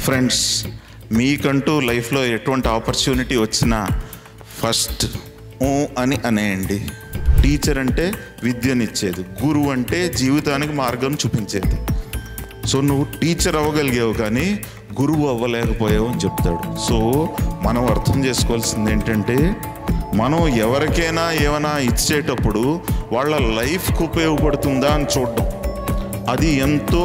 Friends, మీకంటూ లైఫ్లో ఎటువంటి ఆపర్చునిటీ వచ్చినా ఫస్ట్ అని అనేయండి. టీచర్ అంటే విద్యనిచ్చేది, గురువు అంటే జీవితానికి మార్గం చూపించేది. సో నువ్వు టీచర్ అవ్వగలిగావు కానీ గురువు అవ్వలేకపోయావు అని చెప్తాడు. సో మనం అర్థం చేసుకోవాల్సింది ఏంటంటే, మనం ఎవరికైనా ఏమైనా ఇచ్చేటప్పుడు వాళ్ళ లైఫ్కి ఉపయోగపడుతుందా అని చూడడం, అది ఎంతో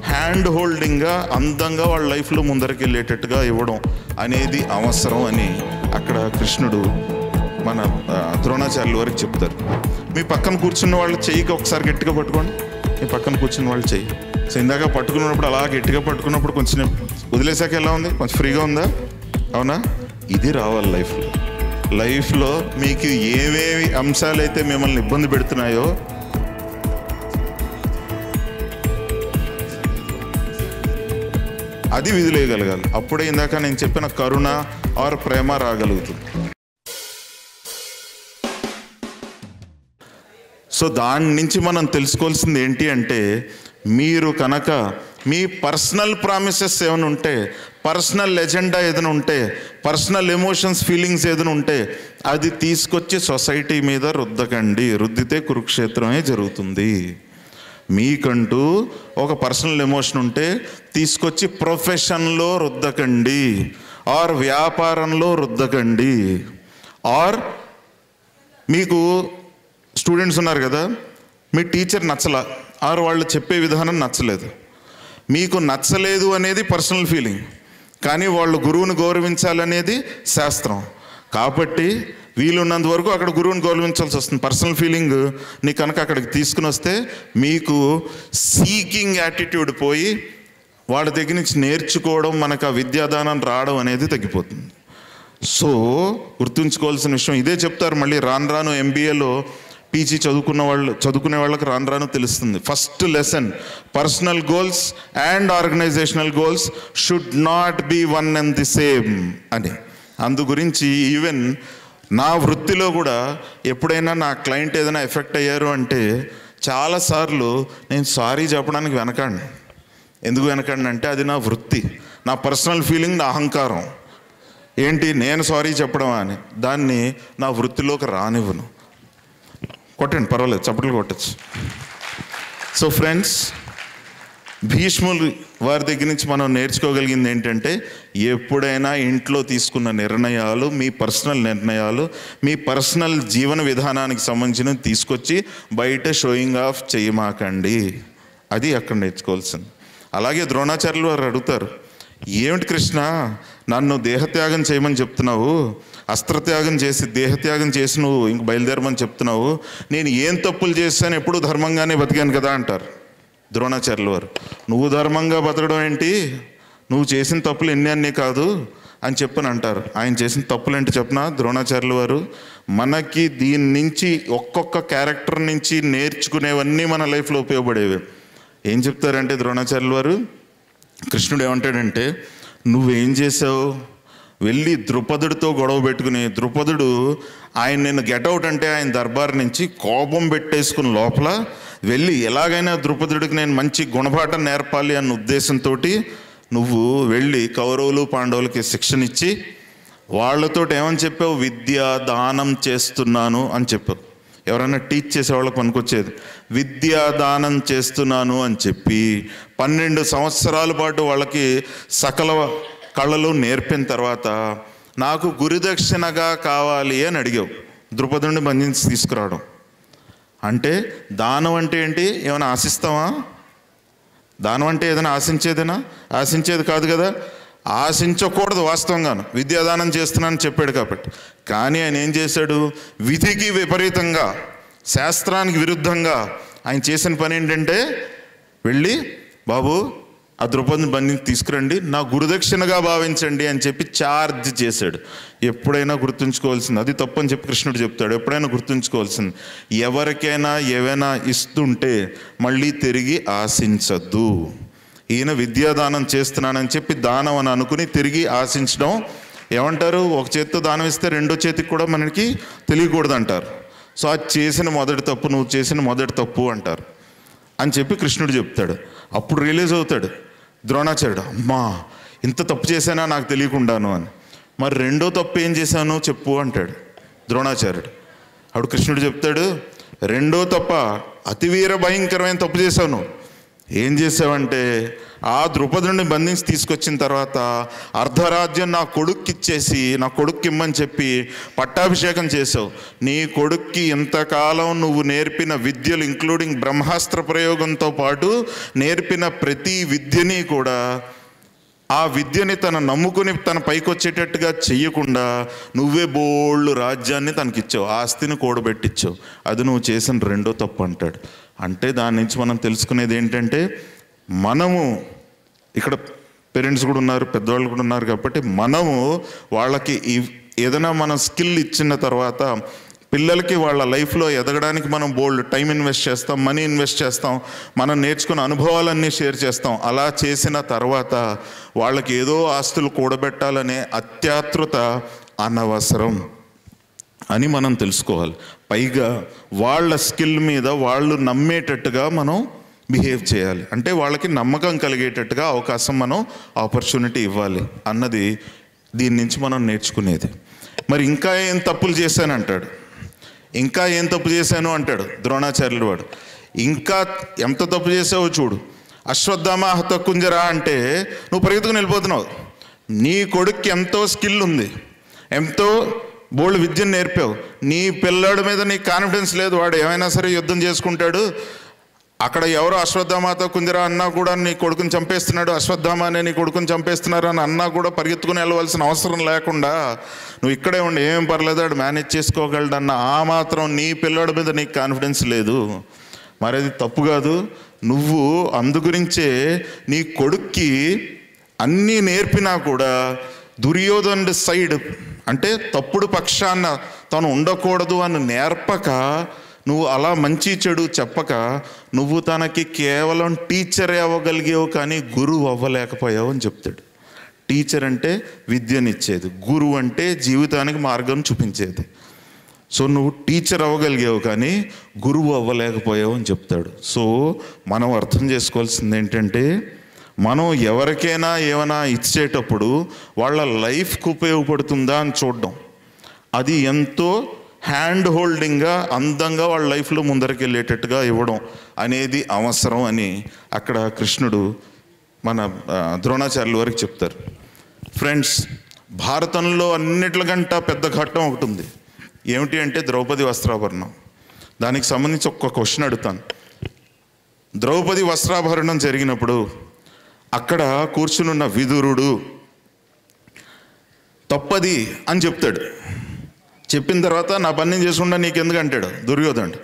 హ్యాండ్ హోల్డింగ్గా అందంగా వాళ్ళ లైఫ్లో ముందరికి వెళ్ళేటట్టుగా ఇవ్వడం అనేది అవసరం అని అక్కడ కృష్ణుడు మన ద్రోణాచార్యుల వారికి చెప్తారు. మీ పక్కన కూర్చున్న వాళ్ళు చెయ్యికి ఒకసారి గట్టిగా పట్టుకోండి. మీ పక్కన కూర్చున్న వాళ్ళు చెయ్యి. సో ఇందాక పట్టుకున్నప్పుడు అలా గట్టిగా పట్టుకున్నప్పుడు కొంచెం వదిలేసాక ఎలా ఉంది? కొంచెం ఫ్రీగా ఉందా? అవునా? ఇది రావాలి లైఫ్లో మీకు ఏవేవి అంశాలైతే మిమ్మల్ని ఇబ్బంది పెడుతున్నాయో అది విధులేయగలగాలి. అప్పుడే ఇందాక నేను చెప్పిన కరుణ ఆర్ ప్రేమ రాగలుగుతుంది. సో దాని నుంచి మనం తెలుసుకోవాల్సింది ఏంటి అంటే, మీరు కనుక మీ పర్సనల్ ప్రామిసెస్ ఏమైనా ఉంటే, పర్సనల్ ఎజెండా ఏదైనా ఉంటే, పర్సనల్ ఎమోషన్స్ ఫీలింగ్స్ ఏదైనా ఉంటే అది తీసుకొచ్చి సొసైటీ మీద రుద్దకండి. రుద్దితే కురుక్షేత్రమే జరుగుతుంది. మీకంటూ ఒక పర్సనల్ ఎమోషన్ ఉంటే తీసుకొచ్చి ప్రొఫెషన్లో రుద్దకండి, ఆర్ వ్యాపారంలో రుద్దకండి. ఆర్ మీకు స్టూడెంట్స్ ఉన్నారు కదా, మీ టీచర్ నచ్చలా, ఆర్ వాళ్ళు చెప్పే విధానం నచ్చలేదు. మీకు నచ్చలేదు అనేది పర్సనల్ ఫీలింగ్, కానీ వాళ్ళు గురువుని గౌరవించాలనేది శాస్త్రం. కాబట్టి వీలున్నంత వరకు అక్కడ గురువుని గౌరవించాల్సి వస్తుంది. పర్సనల్ ఫీలింగ్ నీ కనుక అక్కడికి తీసుకుని వస్తే మీకు సీకింగ్ యాటిట్యూడ్ పోయి వాళ్ళ దగ్గర నుంచి నేర్చుకోవడం, మనకు ఆ విద్యాదానం రావడం అనేది తగ్గిపోతుంది. గుర్తుంచుకోవాల్సిన విషయం ఇదే చెప్తారు. మళ్ళీ రాను రాను ఎంబీఏలో పీజీ చదువుకునే వాళ్ళకి రాను రాను తెలుస్తుంది. First lesson, personal goals and organisational goals should not be one and the same అని. అందు గురించి ఈవెన్ నా వృత్తిలో కూడా ఎప్పుడైనా నా క్లయింట్ ఏదైనా ఎఫెక్ట్ అయ్యారు అంటే చాలాసార్లు నేను సారీ చెప్పడానికి వెనకండి. ఎందుకు వెనకండి అంటే అది నా వృత్తి, నా పర్సనల్ ఫీలింగ్, నా అహంకారం. ఏంటి నేను సారీ చెప్పడం అని, దాన్ని నా వృత్తిలోకి రానివ్వను. కొట్టండి, పర్వాలేదు, చప్పట్లు కొట్టచ్చు. సో ఫ్రెండ్స్, భీష్ములు వారి దగ్గర నుంచి మనం నేర్చుకోగలిగింది ఏంటంటే, ఎప్పుడైనా ఇంట్లో తీసుకున్న నిర్ణయాలు, మీ పర్సనల్ నిర్ణయాలు, మీ పర్సనల్ జీవన విధానానికి సంబంధించినవి తీసుకొచ్చి బయట షోయింగ్ ఆఫ్ చేయమాకండి. అది అక్కడ నేర్చుకోవాల్సింది. అలాగే ద్రోణాచార్యులు వారు అడుగుతారు, ఏమిటి కృష్ణ, నన్ను దేహత్యాగం చేయమని చెప్తున్నావు, అస్త్రత్యాగం చేసి దేహత్యాగం చేసి నువ్వు ఇంక బయలుదేరమని చెప్తున్నావు, నేను ఏం తప్పులు చేశాను, ఎప్పుడు ధర్మంగానే బతికాను కదా అంటారు ద్రోణాచార్యుల వారు. నువ్వు ధర్మంగా బతకడం ఏంటి, నువ్వు చేసిన తప్పులు అన్నీ కాదు అని చెప్పని అంటారు. ఆయన చేసిన తప్పులు ఏంటి చెప్పిన ద్రోణాచార్యుల వారు, మనకి దీని నుంచి ఒక్కొక్క క్యారెక్టర్ నుంచి నేర్చుకునేవన్నీ మన లైఫ్లో ఉపయోగపడేవి. ఏం చెప్తారంటే ద్రోణాచార్యుల వారు, కృష్ణుడు ఏమంటాడంటే, నువ్వేం చేసావు, వెళ్ళి ద్రుపదుడితో గొడవ పెట్టుకుని, ద్రుపదుడు ఆయన నిన్ను గెటౌట్ అంటే ఆయన దర్బార్ నుంచి కోపం పెట్టేసుకుని లోపల వెళ్ళి ఎలాగైనా ద్రుపదుడికి నేను మంచి గుణపాఠం నేర్పాలి అన్న ఉద్దేశంతో నువ్వు వెళ్ళి కౌరవులు పాండవులకి శిక్షణ ఇచ్చి వాళ్ళతో ఏమని చెప్పావు, విద్యా దానం చేస్తున్నాను అని చెప్పావు. ఎవరైనా టీచ్ చేసేవాళ్ళకి పనికొచ్చేది. విద్యాదానం చేస్తున్నాను అని చెప్పి 12 సంవత్సరాల పాటు వాళ్ళకి సకల కళలు నేర్పిన తర్వాత నాకు గురుదక్షిణగా కావాలి అని అడిగావు. ద్రుపదుడిని బంధించి తీసుకురావడం అంటే దానం అంటే ఏంటి? ఏమైనా ఆశిస్తావా? దానం అంటే ఏదైనా ఆశించేది కాదు కదా. ఆశించకూడదు వాస్తవంగాను. విద్యాదానం చేస్తున్నానని చెప్పాడు కాబట్టి. కానీ ఆయన ఏం చేశాడు, విధికి విపరీతంగా, శాస్త్రానికి విరుద్ధంగా ఆయన చేసిన పని ఏంటంటే, వెళ్ళి బాబు ఆ ద్రౌపదిని బంధించి తీసుకురండి, నా గురుదక్షిణగా భావించండి అని చెప్పి ఛార్జ్ చేశాడు. ఎప్పుడైనా గుర్తుంచుకోవాల్సింది, అది తప్పని చెప్పి కృష్ణుడు చెప్తాడు. ఎప్పుడైనా గుర్తుంచుకోవాల్సింది, ఎవరికైనా ఏవైనా ఇస్తుంటే మళ్ళీ తిరిగి ఆశించద్దు. ఈయన విద్యాదానం చేస్తున్నానని చెప్పి దానం అని అనుకుని తిరిగి ఆశించడం ఏమంటారు, ఒక చేతితో దానం ఇస్తే రెండో చేతికి కూడా మనకి తెలియకూడదు అంటారు. సో అది చేసిన మొదటి తప్పు, నువ్వు చేసిన మొదటి తప్పు అంటారు అని చెప్పి కృష్ణుడు చెప్తాడు. అప్పుడు రిలీజ్ అవుతాడు ద్రోణాచార్యుడు, అమ్మా ఇంత తప్పు చేశానా నాకు తెలియకుండాను అని. మరి రెండో తప్పు ఏం చేశాను చెప్పు అంటాడు ద్రోణాచార్యుడు. అప్పుడు కృష్ణుడు చెప్తాడు, రెండో తప్ప అతివీర భయంకరమైన తప్పు చేశాను. ఏం చేసావంటే, ఆ ద్రుపదుడిని బంధించి తీసుకొచ్చిన తర్వాత అర్ధరాజ్యం నా కొడుక్కి ఇచ్చేసి, నా కొడుక్కి ఇమ్మని చెప్పి పట్టాభిషేకం చేసావు. నీ కొడుక్కి ఇంతకాలం నువ్వు నేర్పిన విద్యలు, ఇంక్లూడింగ్ బ్రహ్మాస్త్ర ప్రయోగంతో పాటు నేర్పిన ప్రతి విద్యని కూడా, ఆ విద్యని తన నమ్ముకుని తన పైకి వచ్చేటట్టుగా చెయ్యకుండా నువ్వే బోళ్ళు రాజ్యాన్ని తనకిచ్చావు, ఆస్తిని కూడబెట్టించావు. అది నువ్వు చేసిన రెండో తప్పు అంటాడు. అంటే దాని నుంచి మనం తెలుసుకునేది ఏంటంటే, మనము ఇక్కడ పేరెంట్స్ కూడా ఉన్నారు, పెద్దవాళ్ళు కూడా ఉన్నారు కాబట్టి మనము వాళ్ళకి ఏదైనా మనం స్కిల్ ఇచ్చిన తర్వాత పిల్లలకి వాళ్ళ లైఫ్లో ఎదగడానికి మనం బోల్డ్ టైం ఇన్వెస్ట్ చేస్తాం, మనీ ఇన్వెస్ట్ చేస్తాం, మనం నేర్చుకున్న అనుభవాలన్నీ షేర్ చేస్తాం. అలా చేసిన తర్వాత వాళ్ళకి ఏదో ఆస్తులు కూడబెట్టాలనే అత్యాతృత అనవసరం అని మనం తెలుసుకోవాలి. పైగా వాళ్ళ స్కిల్ మీద వాళ్ళు నమ్మేటట్టుగా మనం బిహేవ్ చేయాలి. అంటే వాళ్ళకి నమ్మకం కలిగేటట్టుగా అవకాశం, మనం ఆపర్చునిటీ ఇవ్వాలి అన్నది దీని నుంచి మనం నేర్చుకునేది. మరి ఇంకా ఏం తప్పులు చేశానంటాడు, ఇంకా ఏం తప్పు చేశాను అంటాడు ద్రోణాచార్యులు వాడు. ఇంకా ఎంత తప్పు చేసావో చూడు. అశ్వత్థామ హతకుంజరా అంటే నువ్వు పరిగెత్తుకుని వెళ్ళిపోతున్నావు. నీ కొడుక్కి ఎంతో స్కిల్ ఉంది, ఎంతో బోల్డ్ విద్యను నేర్పావు. నీ పిల్లాడి మీద నీ కాన్ఫిడెన్స్ లేదు, వాడు ఏమైనా సరే యుద్ధం చేసుకుంటాడు. అక్కడ ఎవరో అశ్వత్థామాత కుంజరా అన్నా కూడా నీ కొడుకుని చంపేస్తున్నాడు, అశ్వత్థామ అనే నీ కొడుకుని చంపేస్తున్నారు అని అన్నా కూడా పరిగెత్తుకుని వెళ్ళవలసిన అవసరం లేకుండా నువ్వు ఇక్కడే ఉండి ఏం పర్లేదు వాడు మేనేజ్ చేసుకోగలడు అన్న ఆ మాత్రం నీ పిల్లాడి మీద నీకు కాన్ఫిడెన్స్ లేదు. మరి అది తప్పు కాదు. నువ్వు అందుగురించే నీ కొడుక్కి అన్నీ నేర్పినా కూడా దుర్యోధనుడి సైడ్, అంటే తప్పుడు పక్షాన తను ఉండకూడదు అని నేర్పక, నువ్వు అలా మంచి చెడు చెప్పక, నువ్వు తనకి కేవలం టీచరే అవ్వగలిగావు కానీ గురువు అవ్వలేకపోయావు అని చెప్తాడు. టీచర్ అంటే విద్యనిచ్చేది, గురువు అంటే జీవితానికి మార్గం చూపించేది. సో నువ్వు టీచర్ అవ్వగలిగావు కానీ గురువు అవ్వలేకపోయావు అని చెప్తాడు. సో మనం అర్థం చేసుకోవాల్సింది ఏంటంటే, మనం ఎవరికైనా ఏమైనా ఇచ్చేటప్పుడు వాళ్ళ లైఫ్కి ఉపయోగపడుతుందా అని చూడడం, అది ఎంతో హ్యాండ్ హోల్డింగ్గా అందంగా వాళ్ళ లైఫ్లో ముందరికి వెళ్ళేటట్టుగా ఇవ్వడం అనేది అవసరం అని అక్కడ కృష్ణుడు మన ద్రోణాచార్యుల వారికి చెప్తారు. ఫ్రెండ్స్, భారతంలో అన్నిటికంటే పెద్ద ఘట్టం ఒకటి ఉంది. ఏమిటి అంటే ద్రౌపది వస్త్రాభరణం. దానికి సంబంధించి ఒక్క క్వశ్చన్ అడుగుతాను. ద్రౌపది వస్త్రాభరణం జరిగినప్పుడు అక్కడ కూర్చునున్న విదురుడు తప్పది అని చెప్తాడు. చెప్పిన తర్వాత నా పని చేసుకుండా నీకెందుకు అంటాడు దుర్యోధనుడు.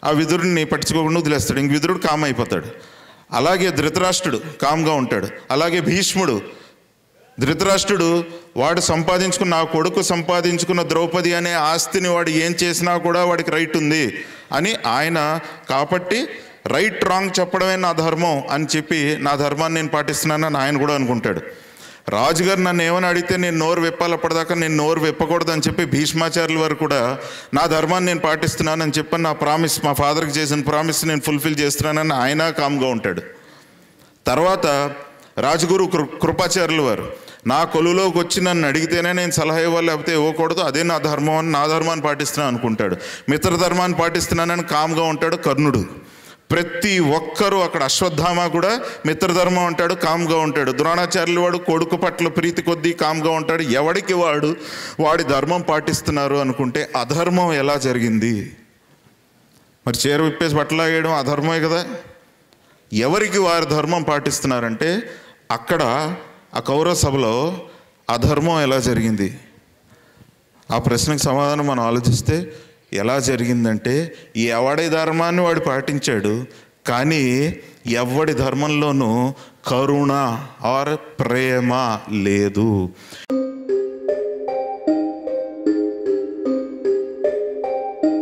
ఆ విదురుడిని పట్టించుకోకుండా వదిలేస్తాడు. ఇంక విదురుడు కామ్ అయిపోతాడు. అలాగే ధృతరాష్ట్రుడు కామ్గా ఉంటాడు. అలాగే భీష్ముడు, ధృతరాష్ట్రుడు వాడు సంపాదించుకున్న, నా కొడుకు సంపాదించుకున్న ద్రౌపది అనే ఆస్తిని వాడు ఏం చేసినా కూడా వాడికి రైట్ ఉంది అని ఆయన, కాబట్టి రైట్ రాంగ్ చెప్పడమే నా ధర్మం అని చెప్పి నా ధర్మాన్ని నేను పాటిస్తున్నానని ఆయన కూడా అనుకుంటాడు. రాజుగారు నన్ను ఏమని అడిగితే నేను నోరు విప్పాలప్పటిదాకా నేను నోరు విప్పకూడదు అని చెప్పి భీష్మాచార్యుల వారు కూడా నా ధర్మాన్ని నేను పాటిస్తున్నానని చెప్పి, నా ప్రామిస్, మా ఫాదర్కి చేసిన ప్రామిస్ నేను ఫుల్ఫిల్ చేస్తున్నానని ఆయన కామ్గా ఉంటాడు. తర్వాత రాజగురు కృపాచార్యుల వారు నా కొలువులోకి వచ్చి నన్ను అడిగితేనే నేను సలహా ఇవ్వాలి, లేకపోతే ఇవ్వకూడదు, అదే నా ధర్మం అని నా ధర్మాన్ని పాటిస్తున్నాను అనుకుంటాడు. మిత్రధర్మాన్ని పాటిస్తున్నానని కామ్గా ఉంటాడు కర్ణుడు. ప్రతి ఒక్కరూ అక్కడ, అశ్వత్థామ కూడా మిత్రధర్మం అంటాడు, కామ్గా ఉంటాడు. ద్రోణాచార్యులు వాడు కొడుకు పట్ల ప్రీతి కొద్దీ కామ్గా ఉంటాడు. ఎవడికి వాడి ధర్మం పాటిస్తున్నారు అనుకుంటే అధర్మం ఎలా జరిగింది? మరి చీర విప్పేసి బట్టలాగేయడం అధర్మమే కదా. ఎవరికి వారి ధర్మం పాటిస్తున్నారంటే అక్కడ ఆ కౌరవ సభలో అధర్మం ఎలా జరిగింది? ఆ ప్రశ్నకు సమాధానం మనం ఆలోచిస్తే ఎలా జరిగిందంటే, ఎవడి ధర్మాన్ని వాడు పాటించాడు కానీ ఎవడి ధర్మంలోనూ కరుణ ఆర్ ప్రేమ లేదు.